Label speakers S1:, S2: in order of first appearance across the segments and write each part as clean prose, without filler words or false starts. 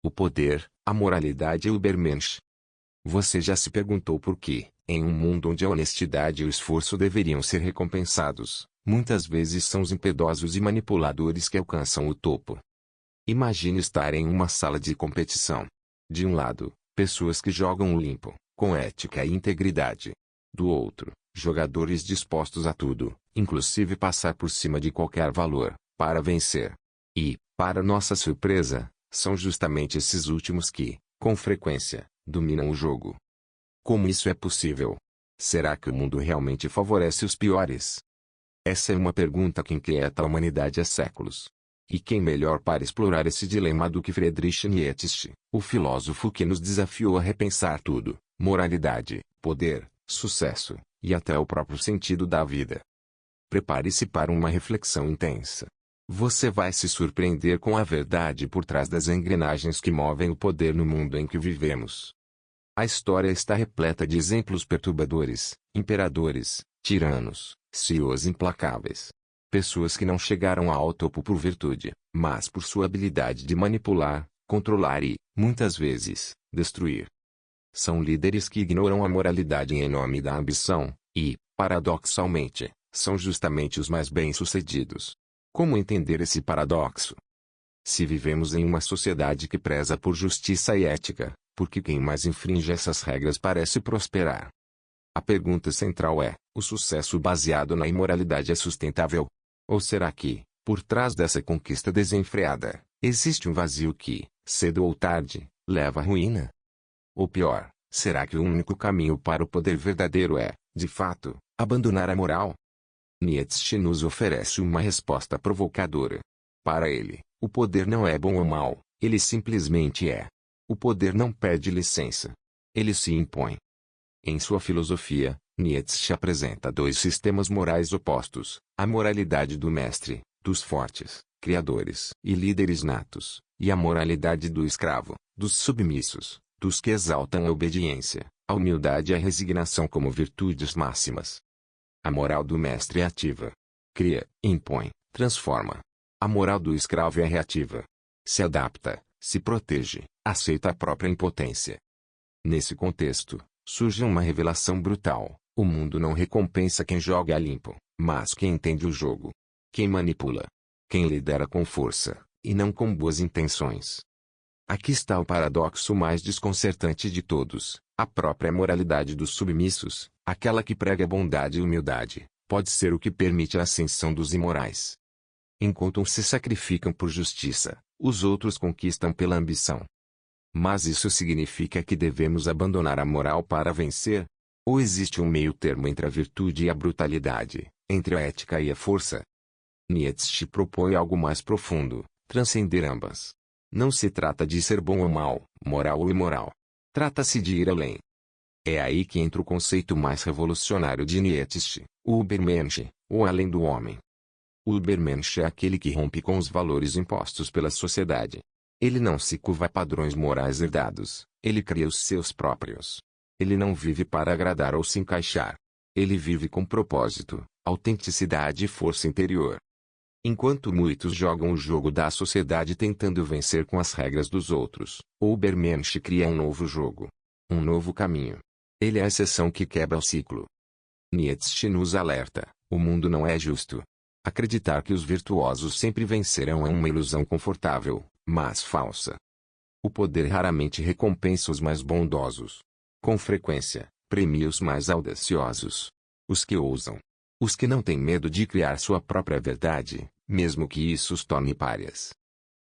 S1: O poder, a moralidade e o Übermensch. Você já se perguntou por que, em um mundo onde a honestidade e o esforço deveriam ser recompensados, muitas vezes são os impiedosos e manipuladores que alcançam o topo? Imagine estar em uma sala de competição. De um lado, pessoas que jogam limpo, com ética e integridade. Do outro, jogadores dispostos a tudo, inclusive passar por cima de qualquer valor, para vencer. E, para nossa surpresa, são justamente esses últimos que, com frequência, dominam o jogo. Como isso é possível? Será que o mundo realmente favorece os piores? Essa é uma pergunta que inquieta a humanidade há séculos. E quem melhor para explorar esse dilema do que Friedrich Nietzsche, o filósofo que nos desafiou a repensar tudo: moralidade, poder, sucesso, e até o próprio sentido da vida. Prepare-se para uma reflexão intensa. Você vai se surpreender com a verdade por trás das engrenagens que movem o poder no mundo em que vivemos. A história está repleta de exemplos perturbadores: imperadores, tiranos, CEOs implacáveis. Pessoas que não chegaram ao topo por virtude, mas por sua habilidade de manipular, controlar e, muitas vezes, destruir. São líderes que ignoram a moralidade em nome da ambição, e, paradoxalmente, são justamente os mais bem-sucedidos. Como entender esse paradoxo? Se vivemos em uma sociedade que preza por justiça e ética, por que quem mais infringe essas regras parece prosperar? A pergunta central é: o sucesso baseado na imoralidade é sustentável? Ou será que, por trás dessa conquista desenfreada, existe um vazio que, cedo ou tarde, leva à ruína? Ou pior, será que o único caminho para o poder verdadeiro é, de fato, abandonar a moral? Nietzsche nos oferece uma resposta provocadora. Para ele, o poder não é bom ou mau, ele simplesmente é. O poder não pede licença. Ele se impõe. Em sua filosofia, Nietzsche apresenta dois sistemas morais opostos: a moralidade do mestre, dos fortes, criadores e líderes natos, e a moralidade do escravo, dos submissos, dos que exaltam a obediência, a humildade e a resignação como virtudes máximas. A moral do mestre é ativa. Cria, impõe, transforma. A moral do escravo é reativa. Se adapta, se protege, aceita a própria impotência. Nesse contexto, surge uma revelação brutal: o mundo não recompensa quem joga a limpo, mas quem entende o jogo. Quem manipula. Quem lidera com força, e não com boas intenções. Aqui está o paradoxo mais desconcertante de todos: a própria moralidade dos submissos, aquela que prega bondade e humildade, pode ser o que permite a ascensão dos imorais. Enquanto uns se sacrificam por justiça, os outros conquistam pela ambição. Mas isso significa que devemos abandonar a moral para vencer? Ou existe um meio-termo entre a virtude e a brutalidade, entre a ética e a força? Nietzsche propõe algo mais profundo: transcender ambas. Não se trata de ser bom ou mal, moral ou imoral. Trata-se de ir além. É aí que entra o conceito mais revolucionário de Nietzsche, o Übermensch, o além do homem. O Übermensch é aquele que rompe com os valores impostos pela sociedade. Ele não se curva a padrões morais herdados, ele cria os seus próprios. Ele não vive para agradar ou se encaixar. Ele vive com propósito, autenticidade e força interior. Enquanto muitos jogam o jogo da sociedade tentando vencer com as regras dos outros, o Übermensch cria um novo jogo. Um novo caminho. Ele é a exceção que quebra o ciclo. Nietzsche nos alerta: o mundo não é justo. Acreditar que os virtuosos sempre vencerão é uma ilusão confortável, mas falsa. O poder raramente recompensa os mais bondosos. Com frequência, premia os mais audaciosos. Os que ousam. Os que não têm medo de criar sua própria verdade, mesmo que isso os torne párias.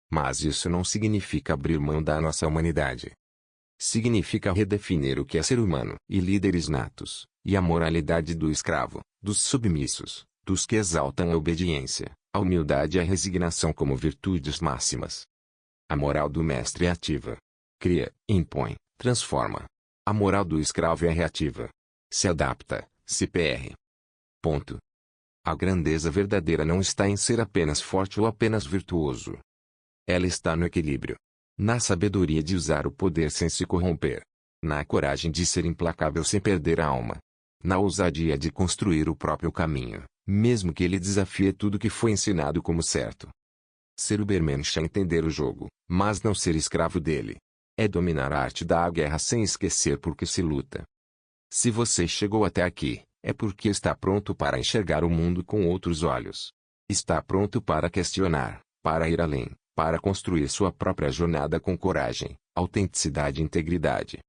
S1: Mas isso não significa abrir mão da nossa humanidade. Significa redefinir o que é ser humano e líderes natos, e a moralidade do escravo, dos submissos, dos que exaltam a obediência, a humildade e a resignação como virtudes máximas. A moral do mestre é ativa. Cria, impõe, transforma. A moral do escravo é reativa. Se adapta, se PR. Ponto. A grandeza verdadeira não está em ser apenas forte ou apenas virtuoso. Ela está no equilíbrio. Na sabedoria de usar o poder sem se corromper. Na coragem de ser implacável sem perder a alma. Na ousadia de construir o próprio caminho, mesmo que ele desafie tudo que foi ensinado como certo. Ser Ubermensch é entender o jogo, mas não ser escravo dele. É dominar a arte da guerra sem esquecer por que se luta. Se você chegou até aqui, é porque está pronto para enxergar o mundo com outros olhos. Está pronto para questionar, para ir além, para construir sua própria jornada com coragem, autenticidade e integridade.